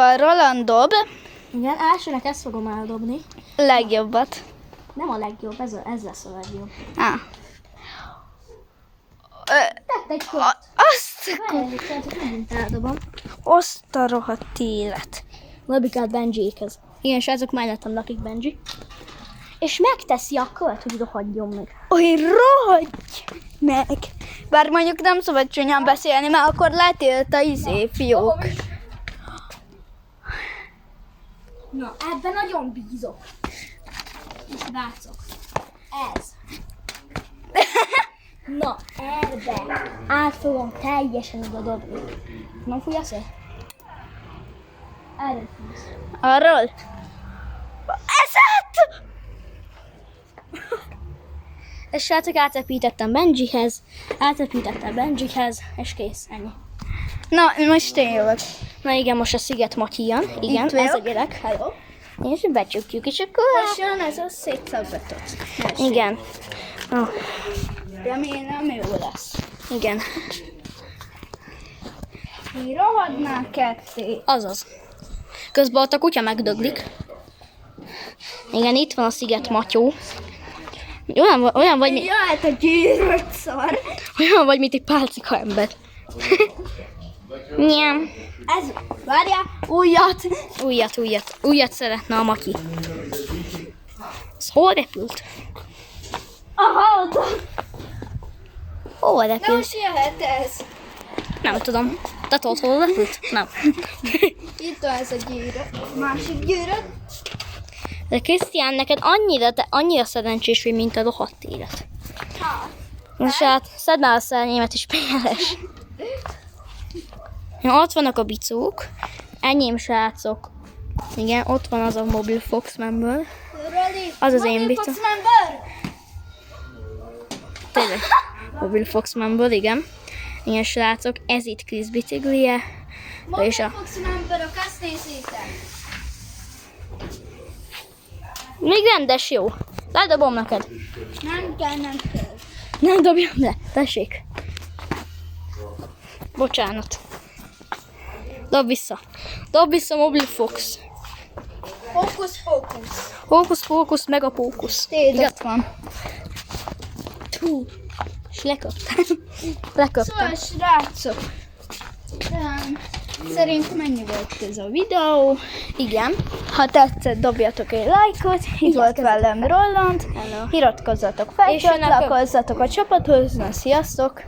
A Roland dob. Igen, elsőnek ezt fogom eldobni. Legjobbat. Nem a legjobb, ez lesz a legjobb. Tett egy kört. Megint eldobom. Azt a rohadt élet. Labikát Benjiékhez. Igen, srácok, mellettem lakik Benji. És megteszi a kört, hogy rohadjon meg. Oly, rohadj meg! Bár mondjuk nem szabad csúnyán beszélni, mert akkor letélt a fiók. Na, ebben nagyon bízok. És látszok. Ez. Na, ebbe át fogom teljesen oda dobni. Nem fújjasz el? Erről fújsz. Arról? Eszett! És srácok, átepítettem Benjihez, és kész, ennyi. Na, most én jövök. Na igen, most a Sziget Matyi jön. Igen, Itt ez a vagyok. gyerek. Hello. És becsukjuk, és akkor... És jön ez a szétszabbatott. Igen. Oh, Remélem jó lesz. igen. Mi rohadnál ketté. Azaz. Közben ott a kutya megdöglik. Igen, itt van a Sziget Matyó. Olyan vagy, Jöhet a gyűrött szar. olyan vagy, mint egy pálcika ember. Nyem. Ez, várjál, újat. Újat szeretne a Matyi. Ez hol repült? Aha, oda. Hol Na repült? most jöhet ez. Nem tudom. Te tudod, hol repült? Nem. Itt van ez a gyűrött. Másik gyűrött. De Krisztián, neked annyira szerencsés vagy, mint a rohadt élet. Most hát, szedd már a szerenyémet is, PLS. Ja, ott vannak a bicók. Enyém, srácok. Igen, ott van az a Mobile Fox member. Az az én bicó. Tényleg. Mobile Fox member, igen. Igen, srácok, ez itt Krisz biciklije. És a... Fox memberok, azt nézzétek. Még rendes, jó. Ledobom neked. Nem kell. Nem dobjam le, tessék. Bocsánat. Dob vissza Mobile Fox. Fókusz. Hókusz, meg a pókusz. Tédet van. Hú. És leköptem. Szóval, srácok. Szerintem ennyi volt ez a videó. Igen. Ha tetszett, dobjatok egy lájkot. Itt volt velem Roland. Hello. Iratkozzatok fel, És jönnek a- csatlakozzatok a csapathoz. Na, sziasztok!